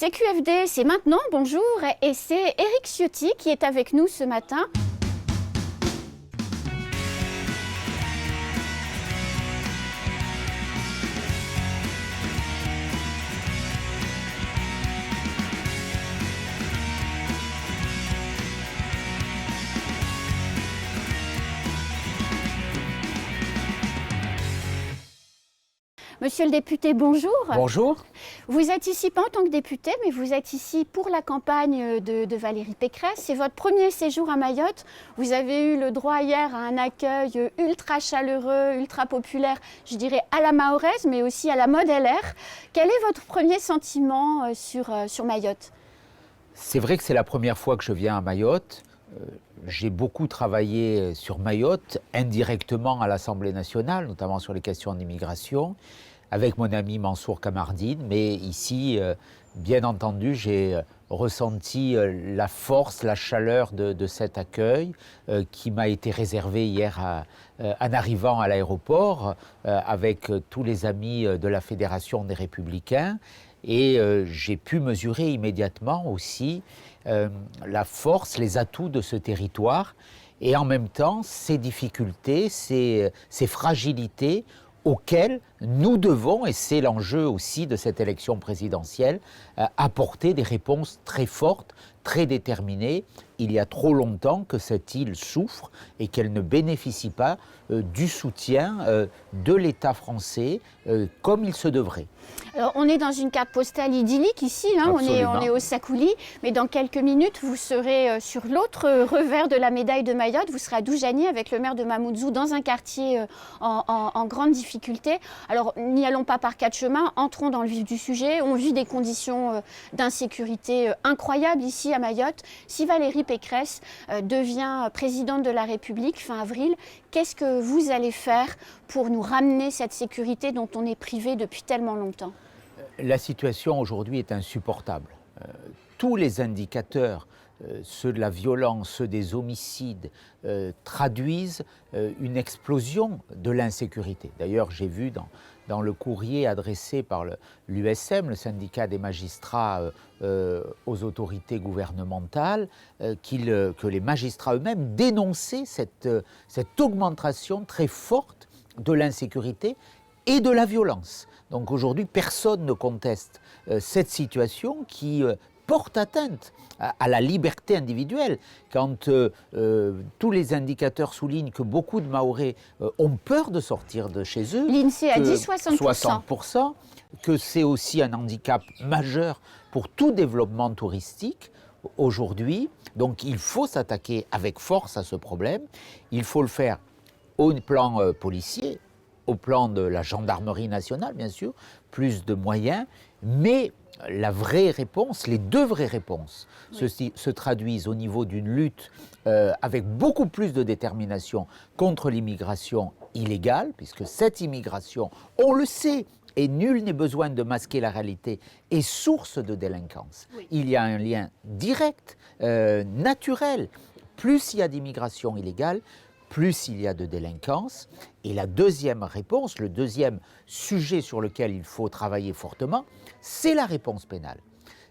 C'est QFD, c'est maintenant, bonjour, et c'est Éric Ciotti qui est avec nous ce matin. Monsieur le député, bonjour. Bonjour. Vous êtes ici pas en tant que député, mais vous êtes ici pour la campagne de Valérie Pécresse. C'est votre premier séjour à Mayotte. Vous avez eu le droit hier à un accueil ultra chaleureux, ultra populaire, je dirais à la mahoraise, mais aussi à la mode LR. Quel est votre premier sentiment sur Mayotte? C'est vrai que c'est la première fois que je viens à Mayotte. J'ai beaucoup travaillé sur Mayotte, indirectement à l'Assemblée nationale, notamment sur les questions d'immigration, avec mon ami Mansour Kamardine. Mais ici, bien entendu, j'ai ressenti la force, la chaleur de cet accueil qui m'a été réservé hier en arrivant à l'aéroport avec tous les amis de la Fédération des Républicains. Et j'ai pu mesurer immédiatement aussi la force, les atouts de ce territoire et en même temps ses difficultés, ses fragilités auxquelles nous devons, et c'est l'enjeu aussi de cette élection présidentielle, apporter des réponses très fortes, très déterminées. Il y a trop longtemps que cette île souffre et qu'elle ne bénéficie pas du soutien de l'État français comme il se devrait. Alors, on est dans une carte postale idyllique ici, hein, on est au Sakouli, mais dans quelques minutes, vous serez sur l'autre revers de la médaille de Mayotte, vous serez à Doujani avec le maire de Mamoudzou dans un quartier en grande difficulté. Alors, n'y allons pas par quatre chemins, entrons dans le vif du sujet. On vit des conditions d'insécurité incroyables ici à Mayotte. Si Valérie Pécresse devient présidente de la République fin avril, qu'est-ce que vous allez faire pour nous ramener cette sécurité dont on est privé depuis tellement longtemps? La situation aujourd'hui est insupportable. Tous les indicateurs, ceux de la violence, ceux des homicides, traduisent une explosion de l'insécurité. D'ailleurs, j'ai vu dans le courrier adressé par l'USM, le syndicat des magistrats aux autorités gouvernementales, que les magistrats eux-mêmes dénonçaient cette augmentation très forte de l'insécurité et de la violence. Donc aujourd'hui, personne ne conteste cette situation qui porte atteinte à la liberté individuelle. Quand tous les indicateurs soulignent que beaucoup de Mahorais ont peur de sortir de chez eux, l'INSEE a dit 60%, que c'est aussi un handicap majeur pour tout développement touristique aujourd'hui. Donc il faut s'attaquer avec force à ce problème. Il faut le faire au plan policier, au plan de la gendarmerie nationale, bien sûr, plus de moyens, mais la vraie réponse, les deux vraies réponses, se traduisent au niveau d'une lutte avec beaucoup plus de détermination contre l'immigration illégale, puisque cette immigration, on le sait, et nul n'est besoin de masquer la réalité, est source de délinquance. Oui. Il y a un lien direct, naturel. Plus il y a d'immigration illégale, plus il y a de délinquance. Et la deuxième réponse, le deuxième sujet sur lequel il faut travailler fortement, c'est la réponse pénale.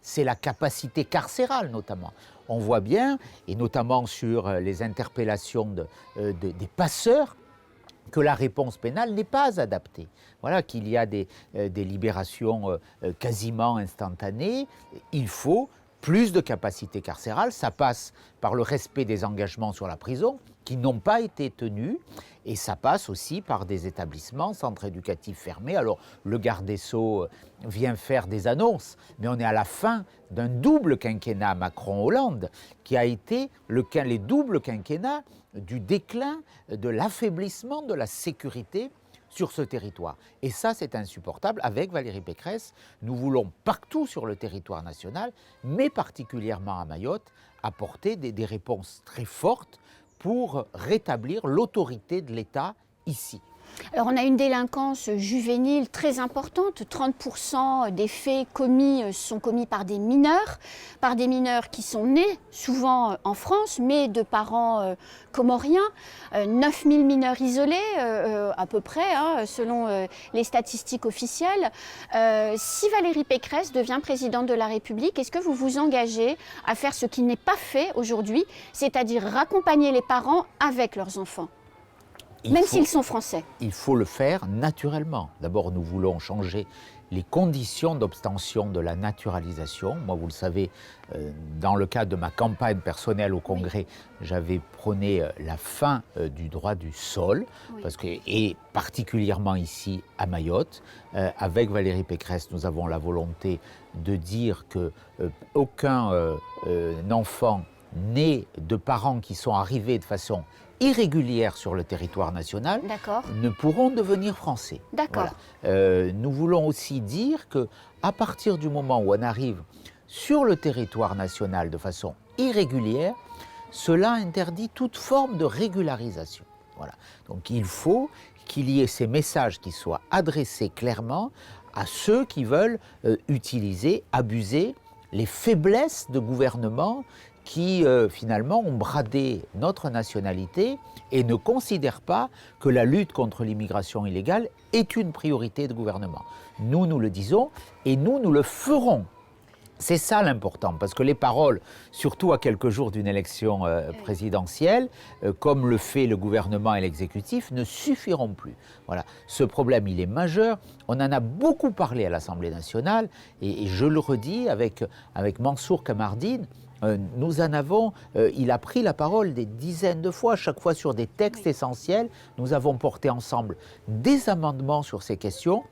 C'est la capacité carcérale notamment. On voit bien, et notamment sur les interpellations des passeurs, que la réponse pénale n'est pas adaptée. Voilà, qu'il y a des libérations quasiment instantanées. Il faut plus de capacité carcérale, ça passe par le respect des engagements sur la prison qui n'ont pas été tenus et ça passe aussi par des établissements, centres éducatifs fermés. Alors le garde des Sceaux vient faire des annonces, mais on est à la fin d'un double quinquennat Macron-Hollande qui a été les doubles quinquennats du déclin, de l'affaiblissement de la sécurité sur ce territoire. Et ça, c'est insupportable. Avec Valérie Pécresse, nous voulons partout sur le territoire national, mais particulièrement à Mayotte, apporter des réponses très fortes pour rétablir l'autorité de l'État ici. Alors on a une délinquance juvénile très importante. 30% des faits commis sont commis par des mineurs qui sont nés souvent en France, mais de parents comoriens. 9000 mineurs isolés à peu près, hein, selon les statistiques officielles. Si Valérie Pécresse devient présidente de la République, est-ce que vous vous engagez à faire ce qui n'est pas fait aujourd'hui, c'est-à-dire raccompagner les parents avec leurs enfants ? Même s'ils sont français. Il faut le faire naturellement. D'abord, nous voulons changer les conditions d'obtention de la naturalisation. Moi, vous le savez, dans le cadre de ma campagne personnelle au Congrès, j'avais prôné la fin du droit du sol, parce que, et particulièrement ici à Mayotte. Avec Valérie Pécresse, nous avons la volonté de dire qu'aucun enfant né de parents qui sont arrivés de façon irrégulières sur le territoire national ne pourront devenir français. D'accord. Voilà. Nous voulons aussi dire qu'à partir du moment où on arrive sur le territoire national de façon irrégulière, cela interdit toute forme de régularisation. Voilà. Donc il faut qu'il y ait ces messages qui soient adressés clairement à ceux qui veulent utiliser, abuser les faiblesses de gouvernements qui finalement ont bradé notre nationalité et ne considèrent pas que la lutte contre l'immigration illégale est une priorité de gouvernement. Nous, nous le disons et nous le ferons. C'est ça l'important, parce que les paroles, surtout à quelques jours d'une élection présidentielle, comme le fait le gouvernement et l'exécutif, ne suffiront plus. Voilà. Ce problème, il est majeur. On en a beaucoup parlé à l'Assemblée nationale, et je le redis avec Mansour Kamardine. Nous en avons, il a pris la parole des dizaines de fois, chaque fois sur des textes essentiels. Nous avons porté ensemble des amendements sur ces questions,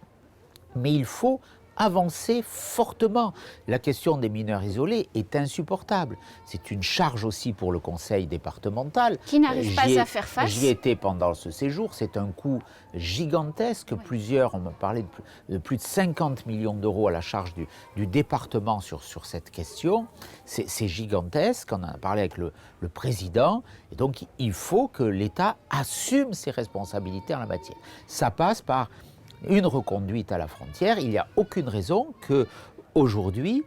mais il faut avancer fortement. La question des mineurs isolés est insupportable. C'est une charge aussi pour le conseil départemental. Qui n'arrive pas à faire face. J'y étais pendant ce séjour. C'est un coût gigantesque. Plusieurs, on m'a parlé de plus de 50 millions d'euros à la charge du département sur cette question. C'est gigantesque. On en a parlé avec le président. Et donc, il faut que l'État assume ses responsabilités en la matière. Ça passe par une reconduite à la frontière. Il n'y a aucune raison qu'aujourd'hui,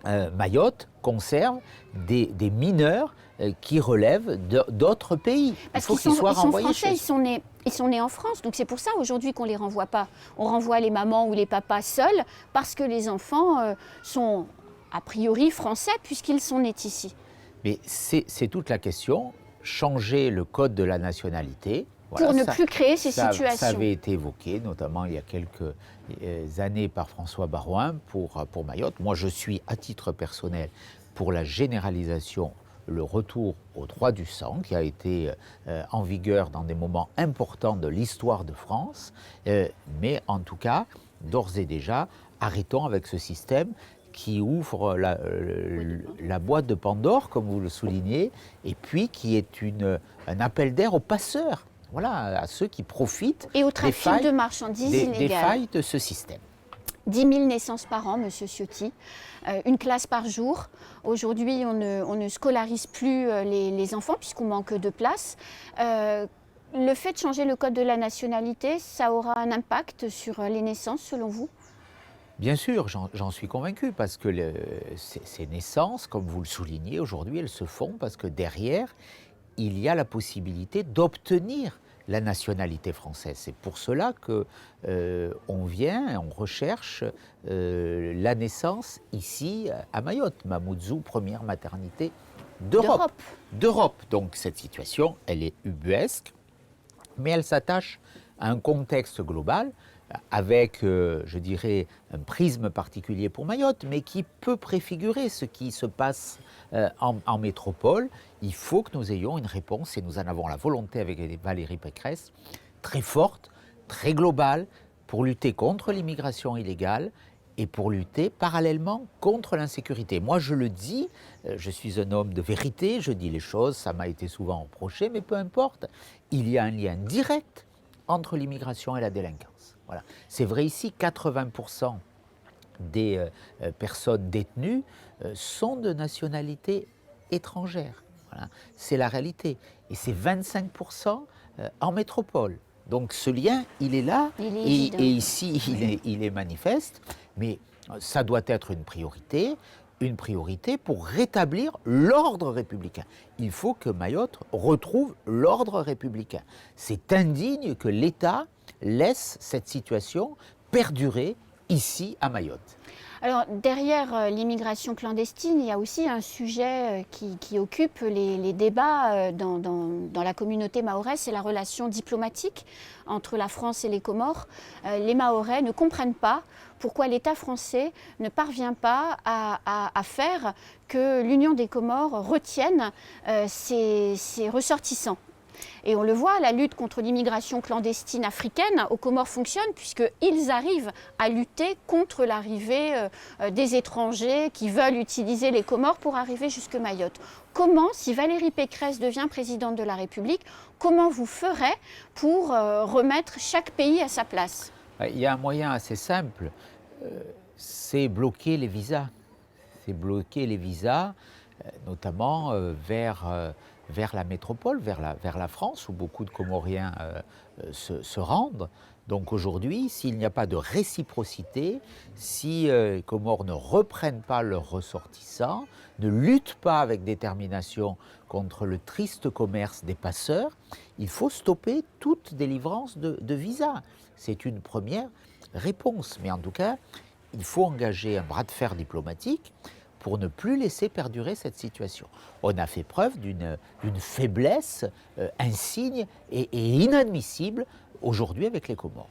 Mayotte conserve des mineurs qui relèvent d'autres pays. Parce qu'ils sont français, ils sont nés en France. Donc c'est pour ça aujourd'hui qu'on ne les renvoie pas. On renvoie les mamans ou les papas seuls parce que les enfants sont a priori français puisqu'ils sont nés ici. Mais c'est toute la question. Changer le code de la nationalité. Voilà, pour ne plus créer ces situations. Ça avait été évoqué, notamment il y a quelques années par François Baroin pour Mayotte. Moi, je suis, à titre personnel, pour la généralisation, le retour au droit du sang, qui a été en vigueur dans des moments importants de l'histoire de France. Mais en tout cas, d'ores et déjà, arrêtons avec ce système qui ouvre la boîte de Pandore, comme vous le soulignez, et puis qui est un appel d'air aux passeurs. Voilà, à ceux qui profitent et au trafic de marchandises illégales. Des failles de ce système. 10 000 naissances par an, Monsieur Ciotti, une classe par jour. Aujourd'hui, on ne scolarise plus les enfants puisqu'on manque de place. Le fait de changer le code de la nationalité, ça aura un impact sur les naissances, selon vous ? Bien sûr, j'en suis convaincu, parce que ces naissances, comme vous le soulignez, aujourd'hui, elles se font parce que derrière, il y a la possibilité d'obtenir la nationalité française. C'est pour cela qu'on vient, on recherche la naissance ici à Mayotte. Mamoudzou, première maternité d'Europe. Donc cette situation, elle est ubuesque, mais elle s'attache à un contexte global avec, je dirais, un prisme particulier pour Mayotte, mais qui peut préfigurer ce qui se passe en métropole. Il faut que nous ayons une réponse, et nous en avons la volonté avec Valérie Pécresse, très forte, très globale, pour lutter contre l'immigration illégale et pour lutter parallèlement contre l'insécurité. Moi, je le dis, je suis un homme de vérité, je dis les choses, ça m'a été souvent reproché, mais peu importe, il y a un lien direct entre l'immigration et la délinquance. Voilà. C'est vrai ici, 80% des personnes détenues sont de nationalité étrangère. Voilà. C'est la réalité. Et c'est 25% en métropole. Donc ce lien, il est là, et ici, il est manifeste, mais ça doit être une priorité pour rétablir l'ordre républicain. Il faut que Mayotte retrouve l'ordre républicain. C'est indigne que l'État laisse cette situation perdurer ici à Mayotte. Alors derrière l'immigration clandestine, il y a aussi un sujet qui occupe les débats dans la communauté mahoraise, c'est la relation diplomatique entre la France et les Comores. Les Mahorais ne comprennent pas pourquoi l'État français ne parvient pas à faire que l'Union des Comores retienne ses ressortissants. Et on le voit, la lutte contre l'immigration clandestine africaine aux Comores fonctionne puisqu'ils arrivent à lutter contre l'arrivée des étrangers qui veulent utiliser les Comores pour arriver jusque Mayotte. Comment, si Valérie Pécresse devient présidente de la République, comment vous ferez pour remettre chaque pays à sa place? Il y a un moyen assez simple, c'est bloquer les visas. C'est bloquer les visas, notamment vers la métropole, vers la France, où beaucoup de Comoriens se rendent. Donc aujourd'hui, s'il n'y a pas de réciprocité, si les Comores ne reprennent pas leurs ressortissants, ne luttent pas avec détermination contre le triste commerce des passeurs, il faut stopper toute délivrance de visas. C'est une première réponse. Mais en tout cas, il faut engager un bras de fer diplomatique pour ne plus laisser perdurer cette situation. On a fait preuve d'une faiblesse insigne et inadmissible aujourd'hui avec les Comores.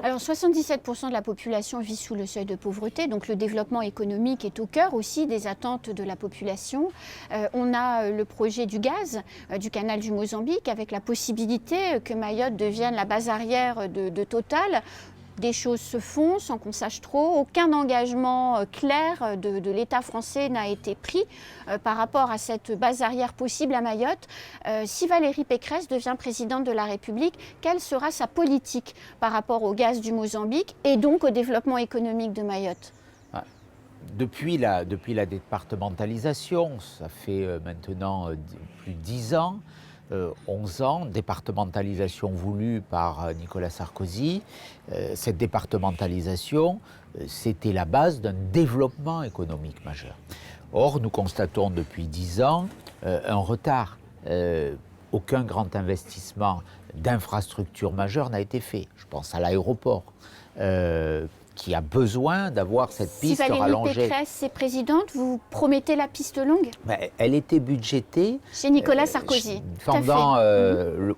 Alors 77% de la population vit sous le seuil de pauvreté, donc le développement économique est au cœur aussi des attentes de la population. On a le projet du gaz, du canal du Mozambique, avec la possibilité que Mayotte devienne la base arrière de Total. Des choses se font sans qu'on sache trop. Aucun engagement clair de l'État français n'a été pris par rapport à cette base arrière possible à Mayotte. Si Valérie Pécresse devient présidente de la République, quelle sera sa politique par rapport au gaz du Mozambique et donc au développement économique de Mayotte? Depuis la départementalisation, ça fait maintenant plus de 10 ans, 11 ans, départementalisation voulue par Nicolas Sarkozy. Cette départementalisation, c'était la base d'un développement économique majeur. Or, nous constatons depuis 10 ans un retard. Aucun grand investissement d'infrastructure majeure n'a été fait. Je pense à l'aéroport, qui a besoin d'avoir cette piste rallongée. Si Valérie Pécresse est présidente, vous promettez la piste longue? Elle était budgétée chez Nicolas Sarkozy.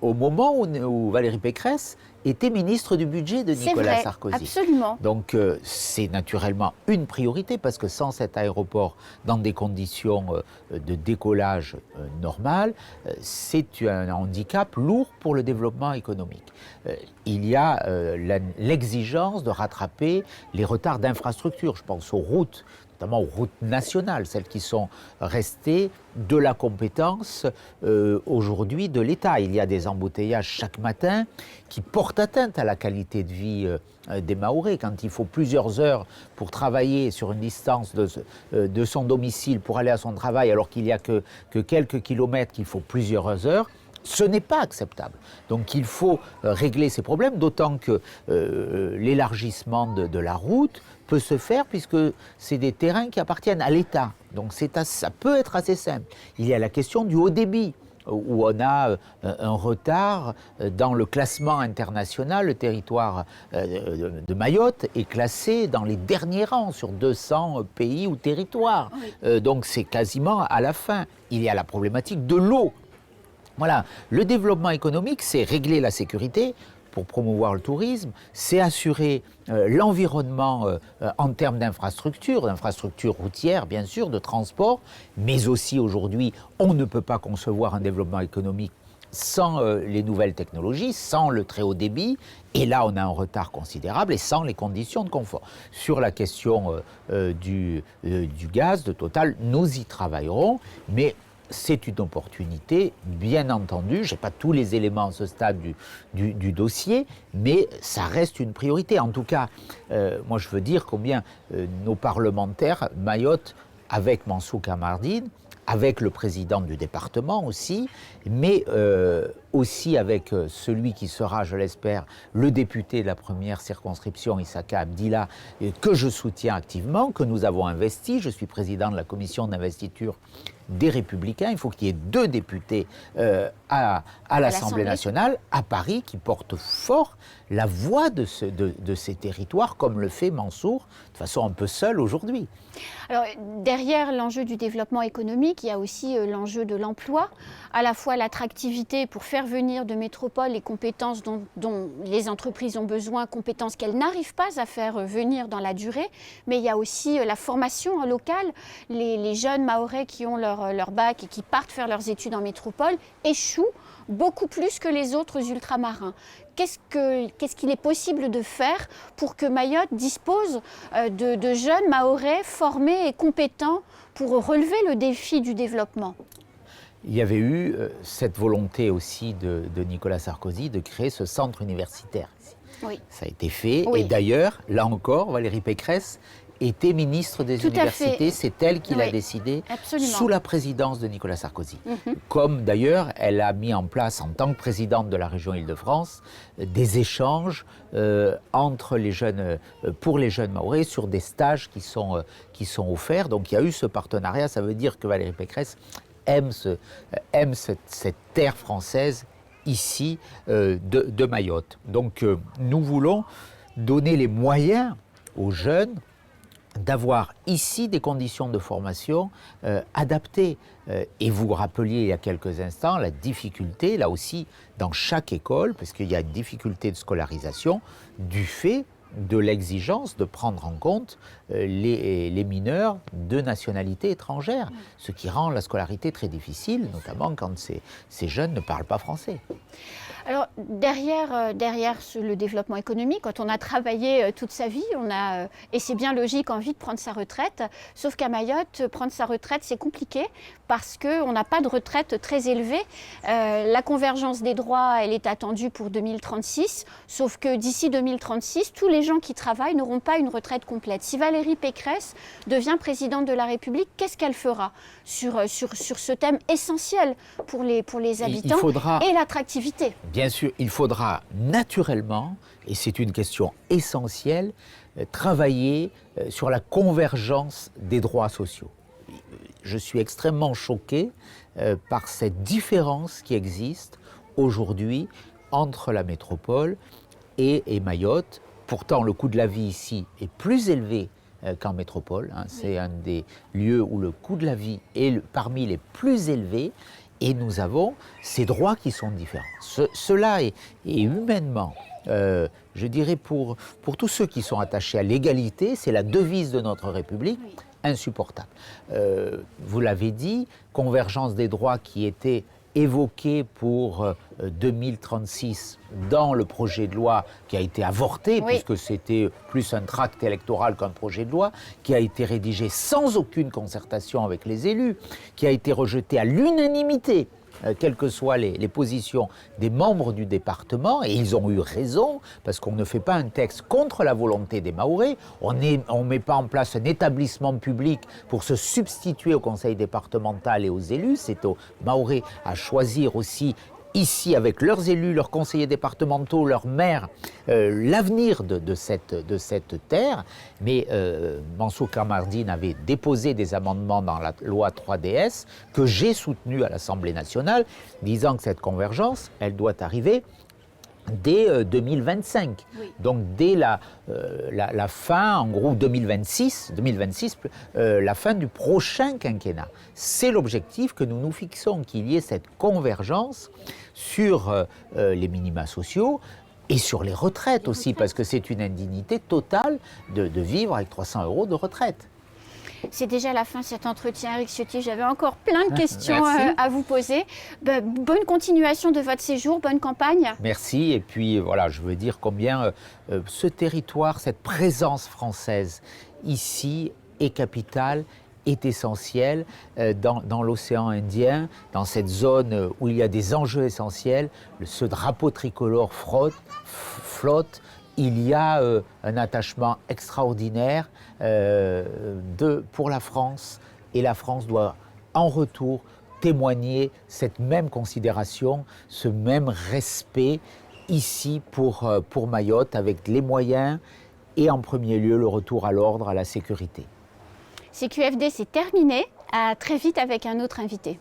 Au moment où Valérie Pécresse était ministre du budget de Nicolas Sarkozy. Absolument. Donc c'est naturellement une priorité parce que sans cet aéroport dans des conditions de décollage normal, c'est un handicap lourd pour le développement économique. Il y a l'exigence de rattraper les retards d'infrastructures. Je pense aux routes, notamment aux routes nationales, celles qui sont restées de la compétence aujourd'hui de l'État. Il y a des embouteillages chaque matin qui portent atteinte à la qualité de vie des Mahorais. Quand il faut plusieurs heures pour travailler sur une distance de son domicile pour aller à son travail, alors qu'il n'y a que quelques kilomètres qu'il faut plusieurs heures, ce n'est pas acceptable. Donc il faut régler ces problèmes, d'autant que l'élargissement de la route peut se faire puisque c'est des terrains qui appartiennent à l'État. Donc ça peut être assez simple. Il y a la question du haut débit, où on a un retard dans le classement international. Le territoire de Mayotte est classé dans les derniers rangs sur 200 pays ou territoires. Oui. Donc c'est quasiment à la fin. Il y a la problématique de l'eau. Voilà, le développement économique, c'est régler la sécurité pour promouvoir le tourisme, c'est assurer l'environnement en termes d'infrastructures routières, bien sûr, de transport, mais aussi aujourd'hui, on ne peut pas concevoir un développement économique sans les nouvelles technologies, sans le très haut débit, et là on a un retard considérable, et sans les conditions de confort. Sur la question du gaz, de Total, nous y travaillerons, mais c'est une opportunité, bien entendu. Je n'ai pas tous les éléments à ce stade du dossier, mais ça reste une priorité. En tout cas, moi je veux dire combien nos parlementaires, Mayotte, avec Mansour Kamardine, avec le président du département aussi, mais aussi avec celui qui sera, je l'espère, le député de la première circonscription, Issaka Abdillah, que je soutiens activement, que nous avons investi. Je suis président de la commission d'investiture des Républicains. Il faut qu'il y ait 2 députés à l'Assemblée nationale, à Paris, qui portent fort la voix de ces territoires, comme le fait Mansour, de façon un peu seule aujourd'hui. Alors, derrière l'enjeu du développement économique, il y a aussi l'enjeu de l'emploi, à la fois l'attractivité pour faire venir de métropole les compétences dont les entreprises ont besoin, compétences qu'elles n'arrivent pas à faire venir dans la durée, mais il y a aussi la formation locale. Les jeunes Mahorais qui ont leur bac et qui partent faire leurs études en métropole échouent beaucoup plus que les autres ultramarins. Qu'est-ce qu'il est possible de faire pour que Mayotte dispose de jeunes Mahorais formés et compétents pour relever le défi du développement? Il y avait eu cette volonté aussi de Nicolas Sarkozy de créer ce centre universitaire ici. Oui. Ça a été fait. Oui. Et d'ailleurs, là encore, Valérie Pécresse était ministre des Universités, c'est elle qui l'a décidé. Absolument. Sous la présidence de Nicolas Sarkozy. Comme d'ailleurs, elle a mis en place, en tant que présidente de la région Île-de-France, des échanges entre les jeunes, pour les jeunes Mahorais sur des stages qui sont offerts. Donc il y a eu ce partenariat, ça veut dire que Valérie Pécresse aime cette terre française ici de Mayotte. Donc nous voulons donner les moyens aux jeunes d'avoir ici des conditions de formation adaptées. Et vous rappeliez il y a quelques instants la difficulté, là aussi, dans chaque école, parce qu'il y a une difficulté de scolarisation, du fait de l'exigence de prendre en compte les mineurs de nationalité étrangère, ce qui rend la scolarité très difficile, notamment quand ces jeunes ne parlent pas français. Alors, derrière le développement économique, quand on a travaillé toute sa vie, et c'est bien logique, envie de prendre sa retraite, sauf qu'à Mayotte, prendre sa retraite, c'est compliqué parce qu'on n'a pas de retraite très élevée. La convergence des droits, elle est attendue pour 2036, sauf que d'ici 2036, tous les gens qui travaillent n'auront pas une retraite complète. Si Valérie Pécresse devient présidente de la République, qu'est-ce qu'elle fera sur ce thème essentiel pour les habitants et l'attractivité? Bien sûr, il faudra naturellement, et c'est une question essentielle, travailler sur la convergence des droits sociaux. Je suis extrêmement choqué par cette différence qui existe aujourd'hui entre la métropole et Mayotte. Pourtant, le coût de la vie ici est plus élevé qu'en métropole. C'est un des lieux où le coût de la vie est parmi les plus élevés. Et nous avons ces droits qui sont différents. Cela est humainement, je dirais pour tous ceux qui sont attachés à l'égalité, c'est la devise de notre République, insupportable. Vous l'avez dit, convergence des droits qui était évoquée pour 2036 dans le projet de loi qui a été avorté, puisque c'était plus un tract électoral qu'un projet de loi, qui a été rédigé sans aucune concertation avec les élus, qui a été rejeté à l'unanimité, quelles que soient les positions des membres du département, et ils ont eu raison, parce qu'on ne fait pas un texte contre la volonté des Mahorais, on ne met pas en place un établissement public pour se substituer au conseil départemental et aux élus, c'est aux Mahorais à choisir aussi ici, avec leurs élus, leurs conseillers départementaux, leurs maires, l'avenir de cette terre. Mais Mansour Kamardine avait déposé des amendements dans la loi 3DS que j'ai soutenus à l'Assemblée nationale, disant que cette convergence, elle doit arriver dès 2025. Donc dès la fin, en gros 2026, la fin du prochain quinquennat. C'est l'objectif que nous nous fixons, qu'il y ait cette convergence sur les minima sociaux et sur les retraites aussi, parce que c'est une indignité totale de vivre avec 300 € de retraite. C'est déjà la fin de cet entretien, Éric Ciotti. J'avais encore plein de questions à vous poser. Bonne continuation de votre séjour, bonne campagne. Merci. Et puis voilà, je veux dire combien ce territoire, cette présence française ici est capitale, est essentielle dans l'océan Indien, dans cette zone où il y a des enjeux essentiels. Ce drapeau tricolore flotte. Il y a un attachement extraordinaire pour la France, et la France doit en retour témoigner cette même considération, ce même respect ici pour Mayotte, avec les moyens et en premier lieu le retour à l'ordre, à la sécurité. CQFD, c'est terminé. À très vite avec un autre invité.